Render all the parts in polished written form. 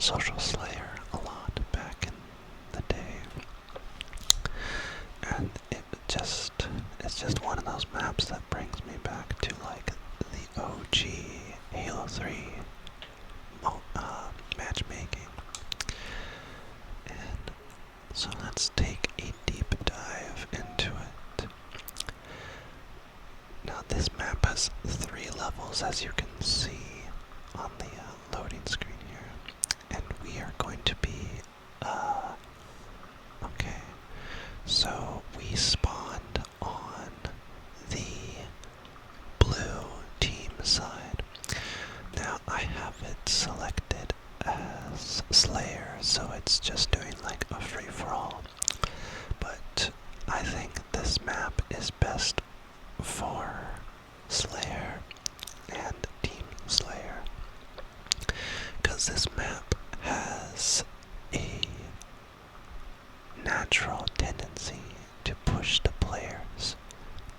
Social Slayer a lot back in the day, and it's just one of those maps that brings me back to like the OG Halo 3 matchmaking. And so let's take a deep dive into it. Now this map has 3 levels, as you can see on the loading screen here, and we are going to be okay, so we spawned on the blue team side. Now I have it selected as Slayer, so it's just doing like a free-for-all, but I think this map is best for Slayer and Team Slayer, because this map has a natural tendency to push the players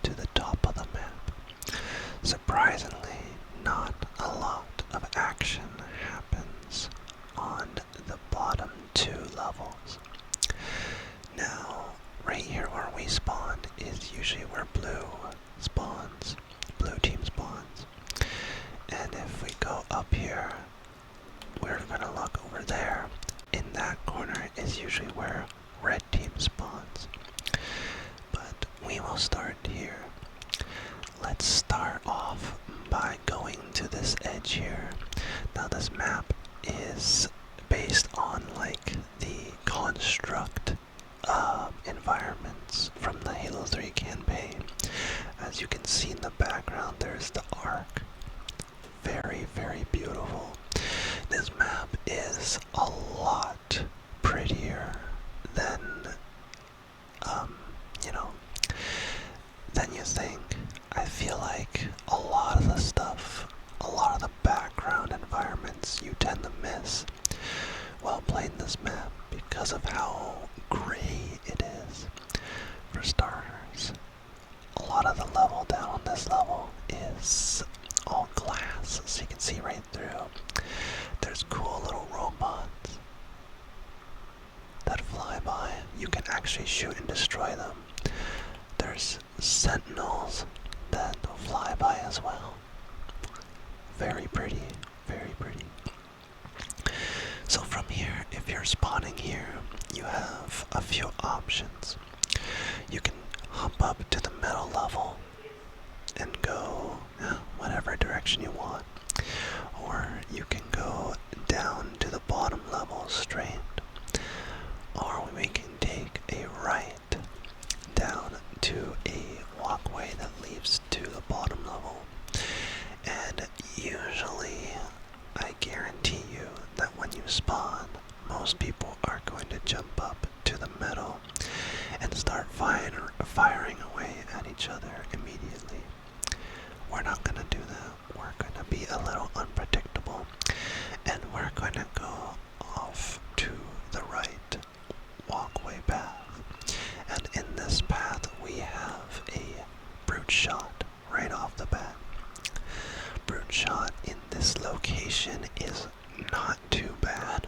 to the top of the map. Surprisingly, not a lot of action happens on the bottom 2 levels. Now, right here where we spawn is usually where blue team spawns. And if we go up here, we're gonna look over there. In that corner is usually where red team spawns. But we will start here. Let's start off by going to this edge here. Now this map is based on like the construct environments from the Halo 3 campaign. As you can see in the background, there's the Ark. Very, very beautiful. This map is a lot prettier than, than you think. I feel like a lot of the stuff, a lot of the background environments you tend to miss while playing this map because of how gray it is. For starters, a lot of the level down on this level is all glass, so you can see right through. There's cool little robots that fly by. You can actually shoot and destroy them. There's sentinels that fly by as well. Very pretty, very pretty. So from here, if you're spawning here, you have a few options. You can hop up to the middle level and go whatever direction you want, or you can go down to the bottom level straight, or we can take a right down to a walkway that leads to the bottom level. And usually, I guarantee you that when you spawn, most people are going to jump up to the middle and start firing away at each other immediately. We're not going to do that. We're going to be a little unpredictable, and we're going to go off to the right walkway path. And in this path, we have a brute shot right off the bat. Brute shot in this location is not too bad.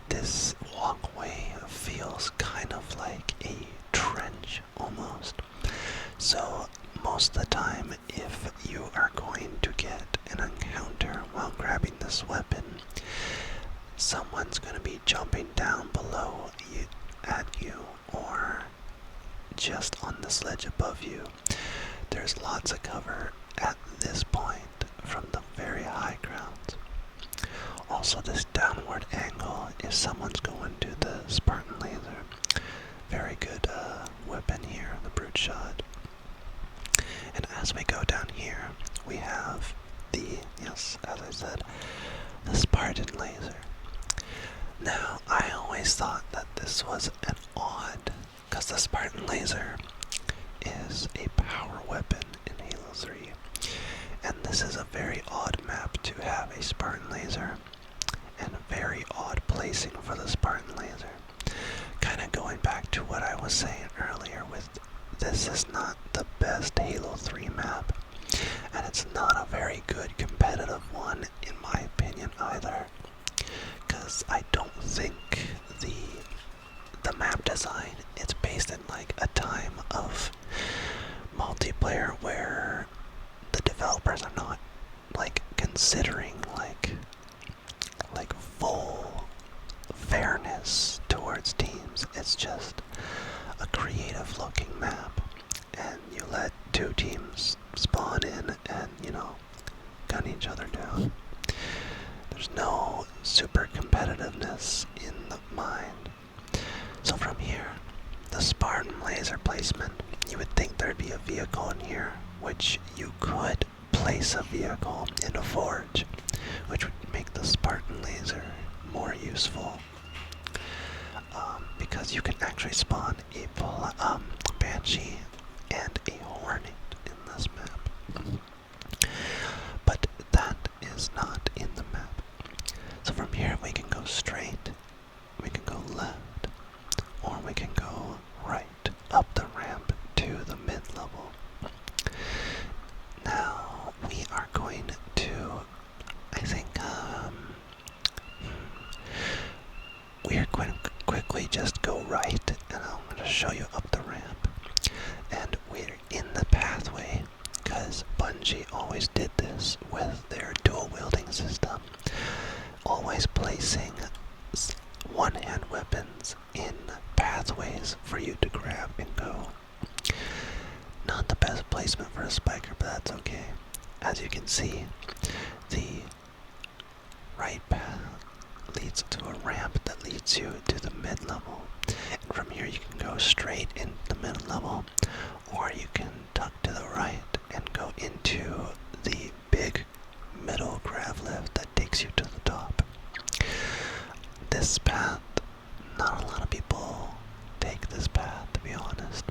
This walkway feels kind of like a trench almost. So most of the time, if you are going to get an encounter while grabbing this weapon, someone's going to be jumping down below you at you, or just on the ledge above you. There's lots of cover at this point from the very high ground. Also, this downward angle, if someone's going to the Spartan laser, very good weapon here, the brute shot. And as we go down here, we have as I said, the Spartan laser. Now, I always thought that this was an odd, because the Spartan laser is a power weapon in Halo 3. And this is a very odd map to have a Spartan laser, and a very odd placing for the Spartan laser. Kind of going back to what I was saying earlier with this is not the best Halo 3 map, and it's not a very good competitive one in my opinion either, because course, I'm not like considering like full fairness towards teams. It's just a creative looking map, and you let two teams spawn in and, gun each other down. There's no super competitiveness in the mind. So from here, the Spartan laser placement, you would think there'd be a vehicle in here, which you could place a vehicle in a forge, which would make the Spartan laser more useful. Because you can actually spawn a Banshee and a Hornet in this map. But that is not in the map. So from here we can go straight, we can go left, or we can go right up the ramp to the mid-level. Now we are going to, I think, we are going to quickly just go right, and I'm going to show you up the ramp. And we're in the pathway, because Bungie always did this with their dual wielding system, always placing one-hand weapons in pathways for you to grab and go. Not the best placement for a spiker, but that's okay. As you can see, the right path leads to a ramp that leads you to the mid-level. And from here you can go straight into the mid-level, or you can tuck to the right and go into the big middle grav lift that takes you to the top. This path, not a lot of people take this path, to be honest.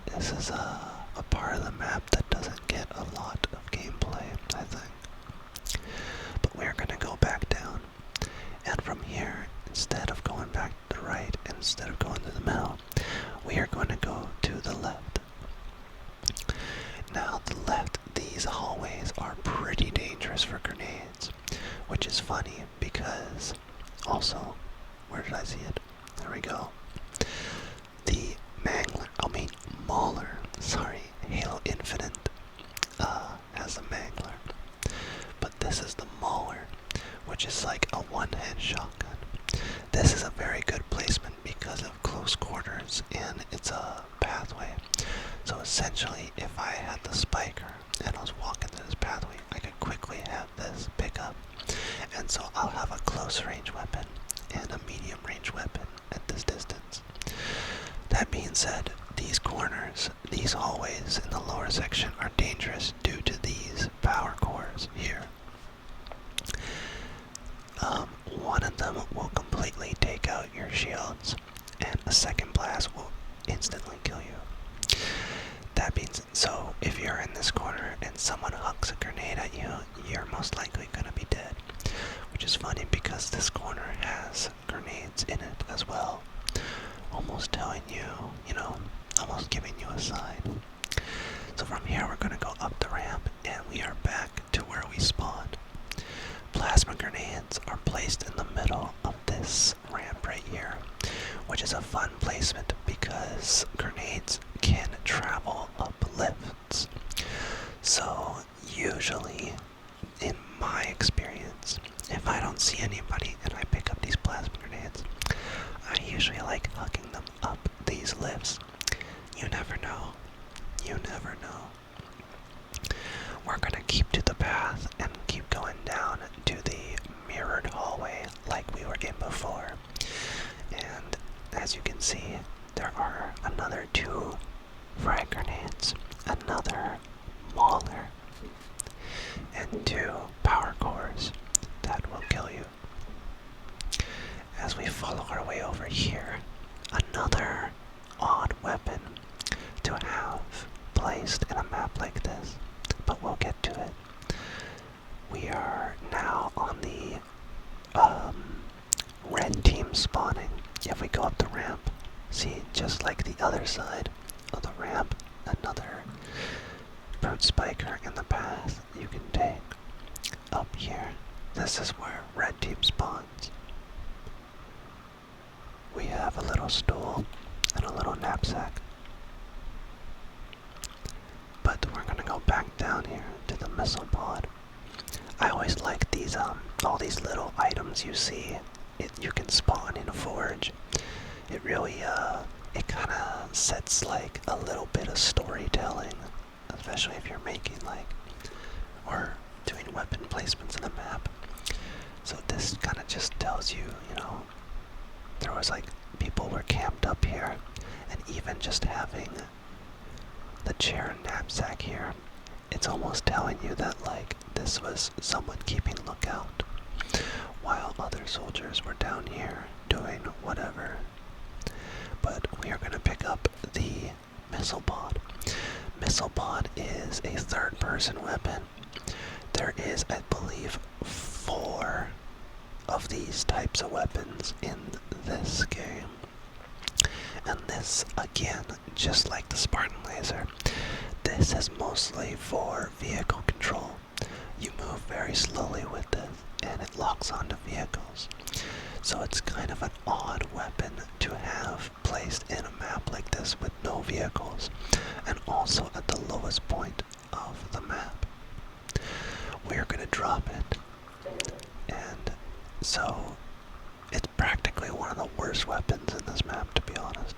This is a part of the map that doesn't get a lot of gameplay, I think. But we're gonna go back down. And from here, instead of going back to the right, and instead of going to the middle, we are going to go to the left. Now, the left, these hallways are pretty dangerous for grenades, which is funny because, also, where did I see it? There we go. The Mauler, Halo Infinite has a Mangler, but this is the Mauler, which is like a one-hand shotgun. This is a very good placement because of close quarters and it's a pathway. So essentially, if I had the spiker and I was walking through this pathway, I could quickly have this pick up. And so I'll have a close range weapon and a medium range weapon at this distance. That being said, these corners, these hallways in the lower section are dangerous due to these power cores here. One of them will completely take out your shields, and a second blast will instantly kill you. That means, so if you're in this corner and someone hucks a grenade at you, you're most likely going to be dead. Which is funny because this corner has grenades in it as well. Almost telling you, almost giving you a sign. So from here we're going to go up the ramp and we are back to where we spawned. Plasma grenades are placed in the middle of this ramp right here, which is a fun placement because grenades can travel up lifts. So usually, in my experience, if I don't see anybody and I pick up these plasma grenades, I usually like hucking them up these lifts. You never know. You never know. We're gonna keep to the path and keep going down to the mirrored hallway like we were in before. And as you can see, there are another 2 frag grenades, another Mauler, and 2 power cores that will kill you. As we follow our way over here, another odd weapon to have placed in a map like this, but we'll get to it. We are now on the red team spawning. If we go up the ramp, see, just like the other side of the ramp, another brute spiker in the path you can take. Up here, this is where red team spawns. We have a little stool and a little knapsack. But we're gonna go back down here to the missile pod. I always like these all these little items you see. You can spawn in a forge. It really it kind of sets like a little bit of storytelling, especially if you're making like or doing weapon placements in the map. So this kind of just tells you, you know, there was like people were camped up here, and even just having the chair and knapsack here, it's almost telling you that like this was someone keeping lookout while other soldiers were down here doing whatever. But we are going to pick up the missile pod. Missile pod is a third-person weapon. There is, I believe, 4 of these types of weapons in this game. And this, again, just like the Spartan laser, this is mostly for vehicle control. You move very slowly with this, and it locks onto vehicles. So it's kind of an odd weapon to have placed in a map like this with no vehicles, and also at the lowest point of the map. We're going to drop it, and so it's practically one of the worst weapons in this map, to be honest.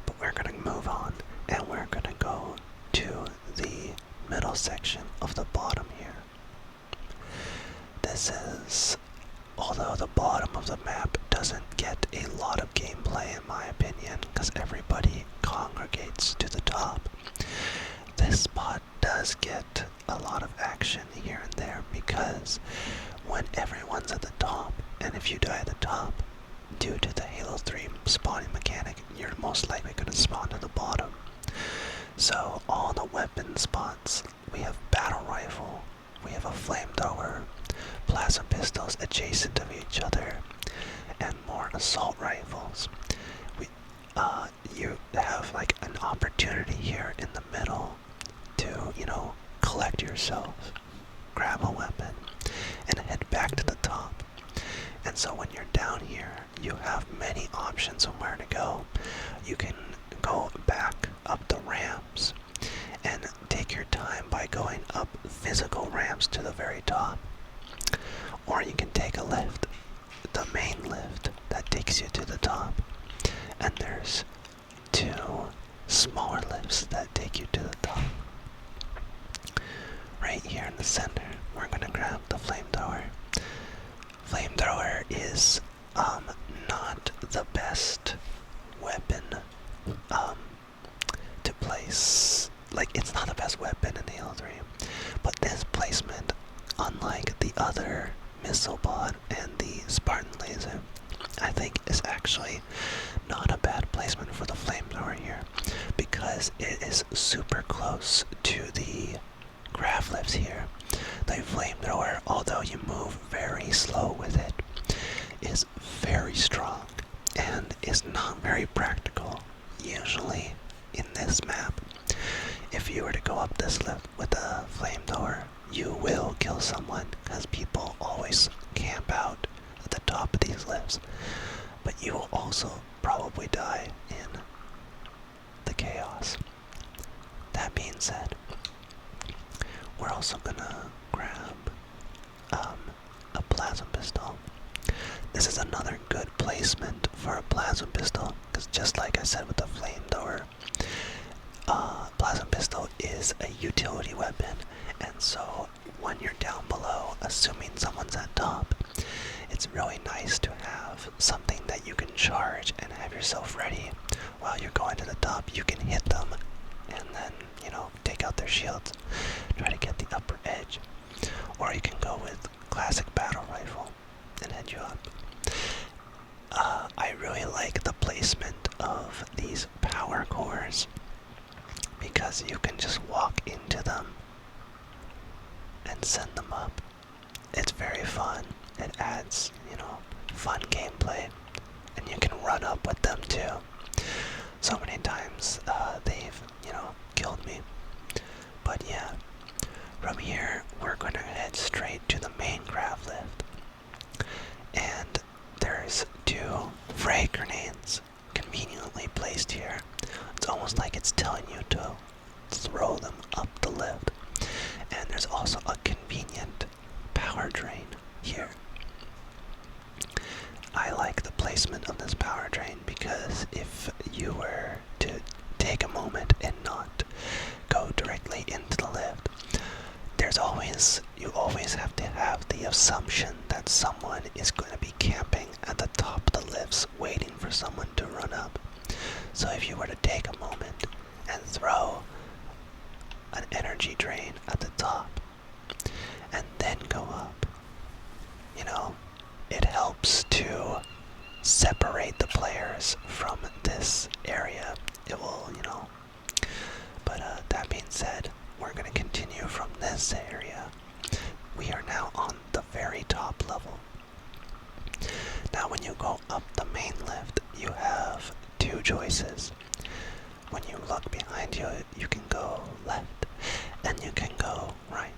But we're going to move on, and we're going to go to the middle section of the bottom here. This is, although the bottom of the map doesn't get a lot of gameplay in my opinion, because everybody congregates to the top, this spot does get a lot of action here and there, because when everyone's at the top, and if you die at the top, due to the Halo 3 spawning mechanic, you're most likely going to spawn to the bottom. So all the weapon spots, we have battle rifle, we have a flamethrower, plasma pistols adjacent to each other, and more assault rifles. You have like an opportunity here in the middle to, you know, collect yourself, grab a weapon, and head back to the top. And so when you're down here, you have many options on where to go. You can go back up the ramps and take your time by going up physical ramps to the very top. Or you can take a lift, the main lift that takes you to the top. And there's 2 smaller lifts that take you to the top. Right here in the center, we're going to grab the flamethrower. Flamethrower is not the best weapon to place. Like, it's not the best weapon in Halo 3. But this placement, unlike the other missile pod and the Spartan laser, I think is actually not a bad placement for the flamethrower here, because it is super close to the grav lifts here. The flamethrower, although you move very slow with it, is very strong and is not very practical. Usually in this map, if you were to go up this lift with a flamethrower, you will kill someone, because people always camp out at the top of these lifts. But you will also probably die in the chaos. That being said, we're also gonna grab a plasma pistol. This is another good placement for a plasma pistol, because just like I said with the flamethrower, plasma pistol is a utility weapon, and so when you're down below, assuming someone's at top, it's really nice to have something that you can charge and have yourself ready while you're going to the top. You can hit them and then, you know, take out their shields, try to get the upper edge. Or you can go with classic battle rifle and head you up. I really like the placement of these power cores, because you can just walk into them and send them up. It's very fun. It adds, you know, fun gameplay, and you can run up with them too. So many times they've, you know, killed me. But yeah, from here we're going to head straight to the main grav lift, and there's 2 frag grenades conveniently placed here. It's almost like it's telling you to throw them up the lift. And there's also a convenient always have to have the assumption that someone is going to be camping at the top of the lifts waiting for someone to run up. So if you were to take a moment and throw an energy drain at the top and then go up, it helps to separate the players from this area. It will, But that being said, we're going to continue from this area. We are now on the very top level. Now when you go up the main lift, you have two choices. When you look behind you, you can go left and you can go right.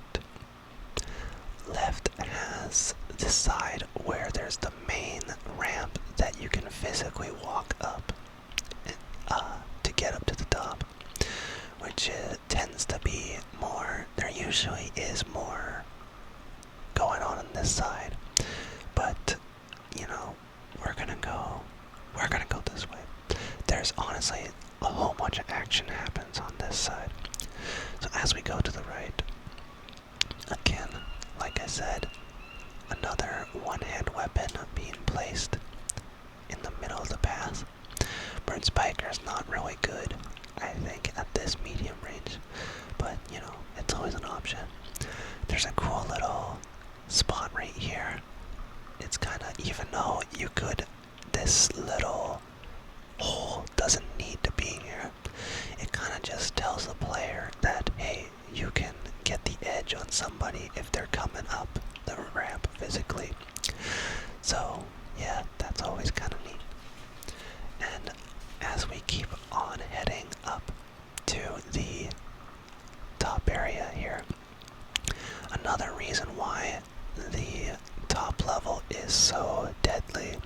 Left has the side where there's the main ramp that you can physically walk up to get up to the top, which tends to be more, there usually is more going on this side, but we're gonna go this way. There's honestly a whole bunch of action happens on this side. So as we go to the right, again, like I said, another one-hand weapon being placed in the middle of the path. Burnt Spiker is not really good, I think, at this medium range, but it's always an option. There's a cool little spot right here. It's even though this little hole doesn't need to be here, it just tells the player that, hey, you can get the edge on somebody if they're coming up the ramp physically. So yeah, that's always kind of neat. And as we keep on heading up to the top area here, another reason why the top level is so deadly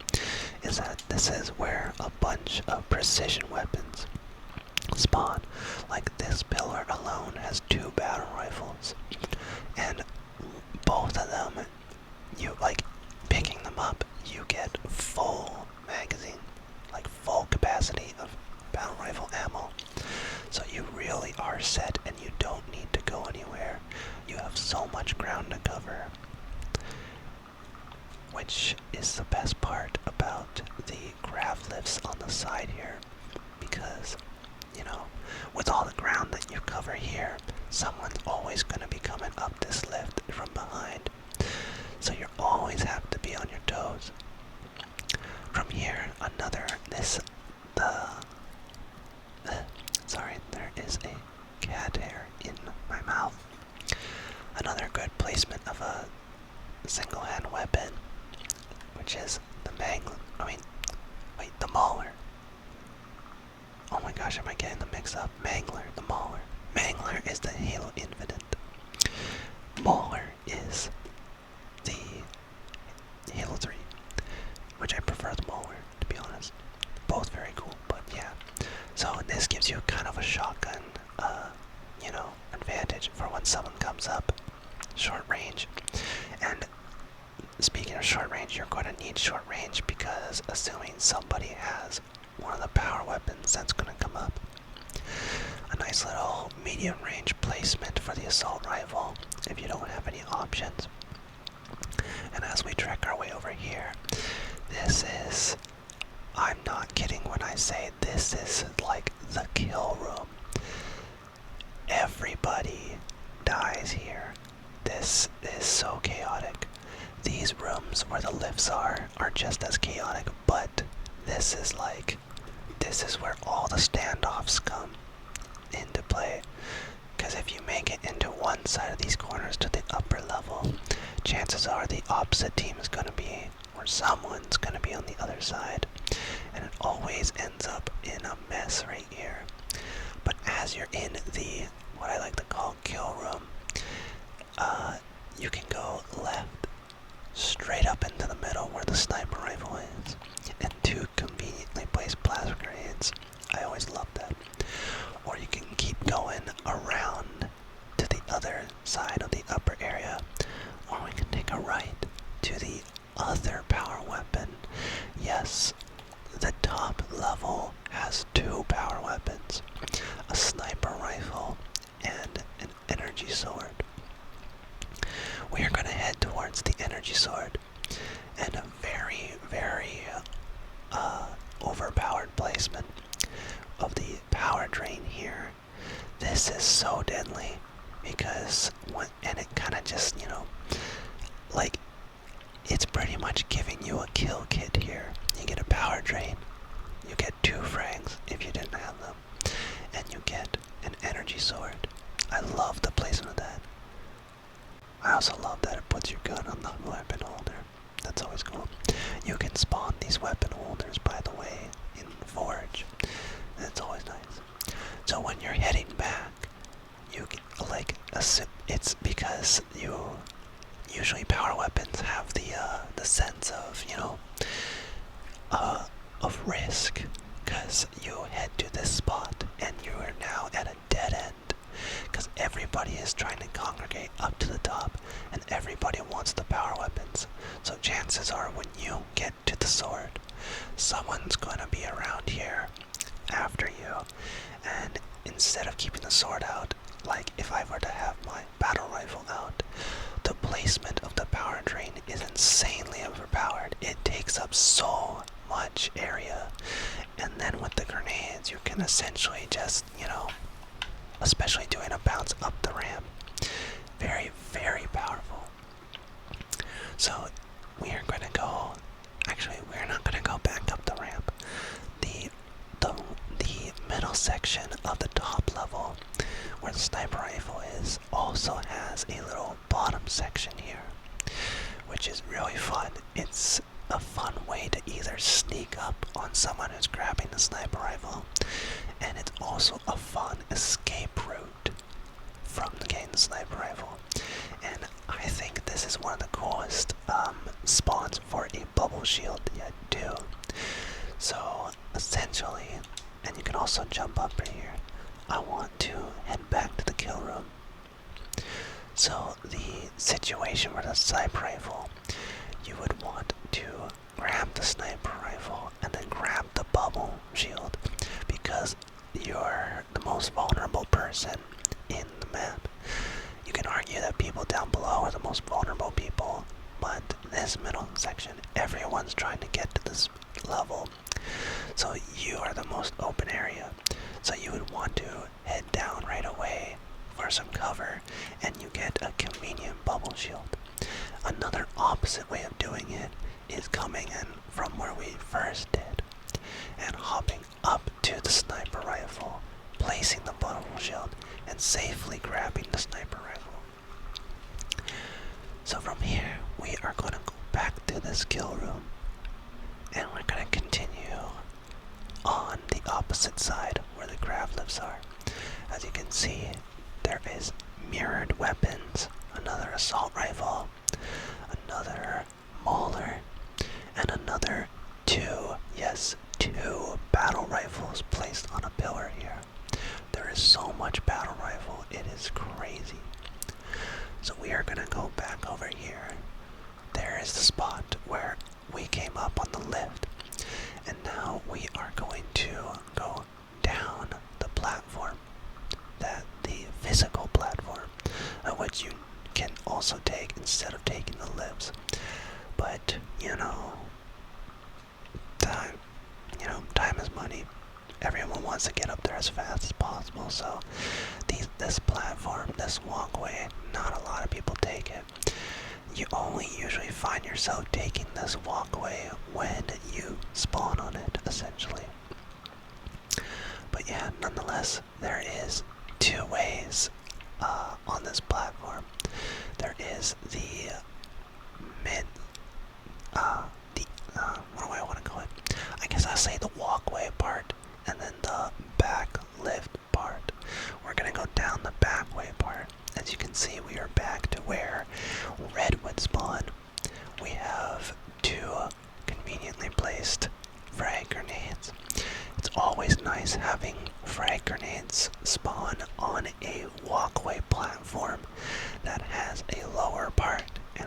is that this is where a bunch of precision weapons spawn. Like this pillar alone has 2 battle rifles, and both of them, picking them up, you get full magazine, like full capacity of battle rifle ammo. So you really are set and you don't need to go anywhere. You have so much ground to cover, which is the best part about the grav lifts on the side here, because with all the ground that you cover here, someone's always going to be coming up this lift from behind. So you always have to be on your toes. From here, there is a cat hair in my mouth. Another good placement of a single hand weapon, which is the Mauler. Oh my gosh, am I getting them mixed up? Mangler, the Mauler. Mangler is the Halo Infinite. Mauler is the Halo 3, which I prefer the Mauler, to be honest. Both very cool, but yeah. So this gives you kind of a shotgun, advantage for when someone comes up short range. And speaking of short range, you're going to need short range because assuming somebody has one of the power weapons that's going to come up. A nice little medium range placement for the assault rifle if you don't have any options. And as we trek our way over here, I'm not kidding when I say this is like the kill room. Everybody dies here. This is so chaotic. These rooms where the lifts are just as chaotic, but this is where all the standoffs come into play. Because if you make it into one side of these corners to the upper level, chances are the opposite team is going to be, or someone's going to be on the other side. And it always ends up in a mess right here. But as you're in what I like to call kill room, you can go left, straight up into the middle where the sniper rifle is, and 2 conveniently placed plasma grenades. I always love that. Or you can keep going around to the other side of the upper area, or we can take a right to the other power weapon. Yes, the top level has 2 power weapons, a sniper rifle and an energy sword. We are going energy sword, and a very, very overpowered placement of the power drain here. This is so deadly because and it kind of just, like, it's pretty much giving you a kill kit here. You get a power drain, you get 2 frags if you didn't have them, and you get an energy sword. I love the placement of that. I also love that it puts your gun on the weapon holder. That's always cool. You can spawn these weapon holders, by the way, in Forge. It's always nice. So when you're heading back, you get, like, it's because usually power weapons have the sense of, of risk, because you head to this spot and you are now at a dead end, because everybody is trying to congregate up to the top and everybody wants the power weapons. So chances are when you get to the sword, someone's going to be around here after you, and instead of keeping the sword out, like if I were to have my battle rifle out, the placement of the power drain is insanely overpowered. It takes up so much area, and then with the grenades you can essentially just, especially doing a bounce up the ramp, very, very powerful. So we are going to go, actually we're not going to go back up the ramp. The middle section of the top level where the sniper rifle is also has a little bottom section here, which is really fun. It's a fun way to either sneak up on someone who's grabbing the sniper rifle, and it's also a fun escape route from getting the sniper rifle. And I think this is one of the coolest spawns for a bubble shield yet too. So essentially, and you can also jump up right here, I want to head back to the kill room. So the situation with a sniper rifle, you would want to grab the sniper rifle and then grab the bubble shield, because you're the most vulnerable person in the map. You can argue that people down below are the most vulnerable people, but this middle section, everyone's trying to get to this level. So you are the most open area. So you would want to head down right away for some cover, and you get a convenient bubble shield. Another opposite way of doing it is coming in from where we first did and hopping up to the sniper rifle, placing the bubble shield, and safely grabbing the sniper rifle. So from here, we are going to go back to this kill room, and we're going to continue on the opposite side where the grav lifts are. As you can see, there is mirrored weapons, another assault rifle, another mauler, and another two battle rifles placed on a pillar here. There is so much battle rifle, it is crazy. So we are going to go back over here. There is the spot where we came up on the lift, and now we are going to go down the platform, that the physical platform, which you can also take instead of taking the lifts. But time is money. Everyone wants to get up there as fast as possible, so this platform, this walkway, not a lot of people take it. You only usually find yourself taking this walkway when you spawn on it, essentially. But yeah, nonetheless, there is 2 ways on this platform. There is the what do I want to call it? I guess I'll say the walkway part, and then the back lift part. We're gonna go down the back way part. As you can see, we are back to where Red would spawn. We have 2 conveniently placed frag grenades. It's always nice having frag grenades spawn on a walkway platform that has a lower part, and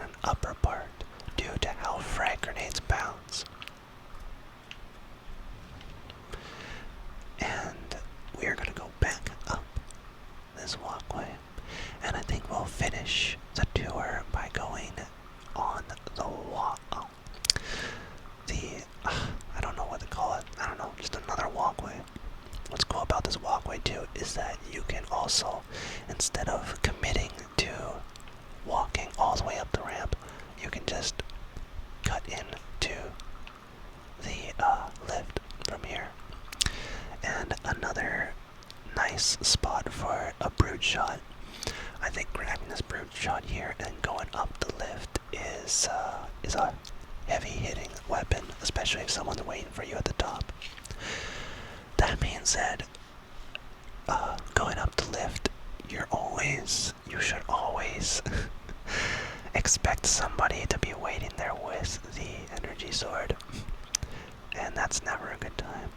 is a heavy-hitting weapon, especially if someone's waiting for you at the top. That being said, going up the lift, you should always expect somebody to be waiting there with the energy sword, and that's never a good time.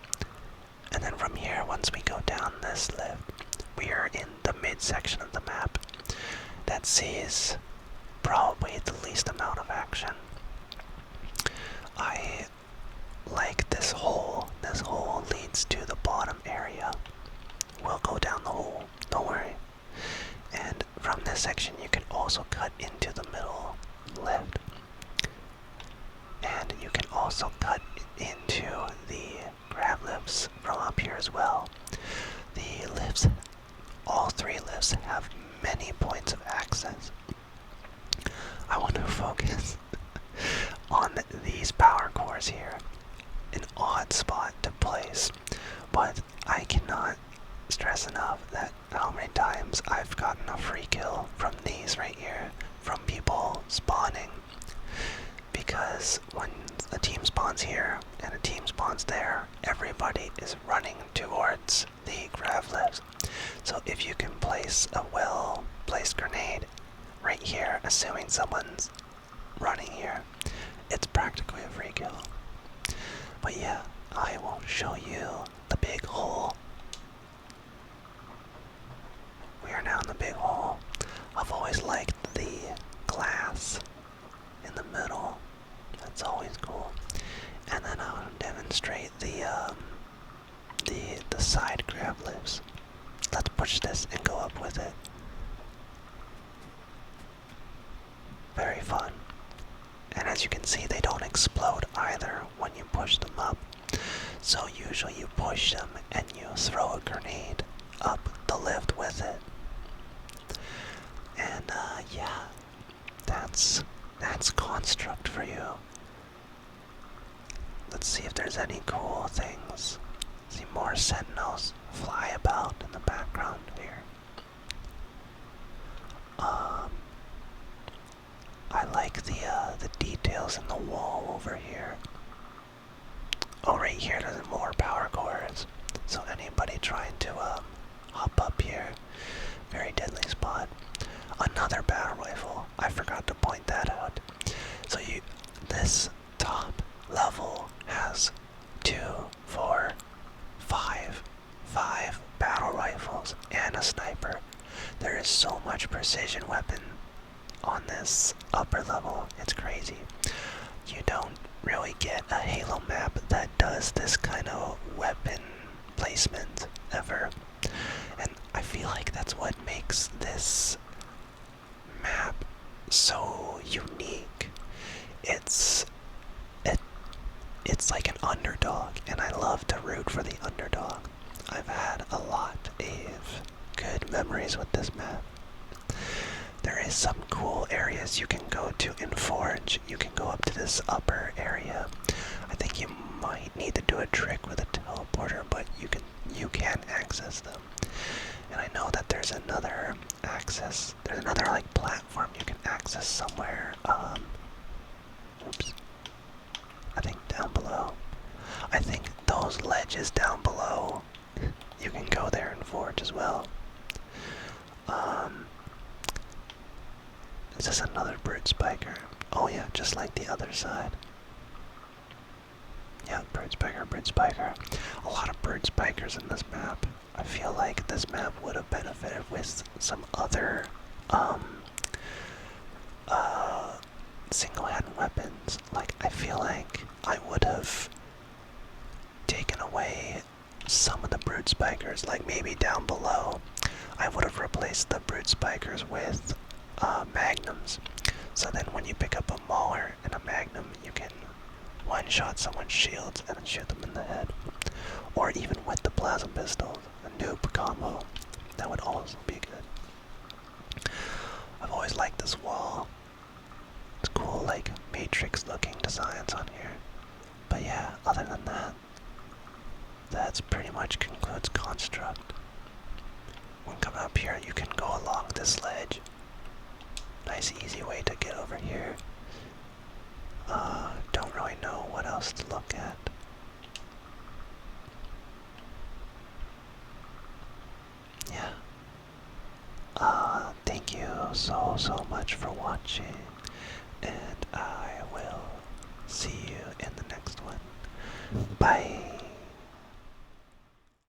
And then from here, once we go down this lift, we are in the midsection of the map that sees probably the least amount of action. I like this hole. This hole leads to the bottom area. We'll go down the hole, don't worry. And from this section you can also cut into the middle lift. And you can also cut into the grab lifts from up here as well. The lifts, all three lifts have many points of access. I want to focus on these power cores here. An odd spot to place, but I cannot stress enough that how many times I've gotten a free kill from these right here, from people spawning. Because when a team spawns here and a team spawns there, everybody is running towards the grav lifts. So if you can place a well-placed grenade right here, assuming someone's running here, it's practically a free kill. But yeah, I will show you the big hole. We are now in the big hole. I've always liked the glass in the middle. That's always cool. And then I'll demonstrate the side grab lifts. Let's push this and go up with it. Very fun. And as you can see, they don't explode either when you push them up. So usually you push them and you throw a grenade up the lift with it. And yeah, that's Construct for you. Let's see if there's any cool things. See more sentinels fly about in the background here. I like the details in the wall over here. Oh, right here there's more power cores. So anybody trying to hop up here, very deadly spot. Another battle rifle. I forgot to point that out. So this top level has 2, 4, 5 battle rifles and a sniper. There is so much precision weapon on this upper level. It's crazy. You don't really get a Halo map that does this kind of weapon placement ever. And I feel like that's what makes this map so unique. It's like an underdog, and I love to root for the underdog. I've had a lot of good memories with this map. There is some cool areas you can go to in Forge. You can go up to this upper area. I think you might need to do a trick with a teleporter, but you can access them. And I know that there's another like platform you can access somewhere. Oops. I think down below. I think those ledges down below, you can go there and forge as well. Is this another Brute Spiker? Oh yeah, just like the other side. Yeah, Brute Spiker. A lot of Brute Spikers in this map. I feel like this map would have benefited with some other single-hand weapons. Like, I feel like I would have taken away some of the Brute Spikers, like maybe down below. I would have replaced the Brute Spikers with Magnums. So then when you pick up a Mauler and a Magnum, you can one-shot someone's shields and then shoot them in the head. Or even with the Plasma Pistol, a noob combo. That would also be good. I've always liked this wall. It's cool, like, Matrix-looking designs on here. But yeah, other than that, that's pretty much concludes Construct. When coming up here, you can go along this ledge. Nice easy way to get over here. else to look at. Yeah. Thank you so much for watching, and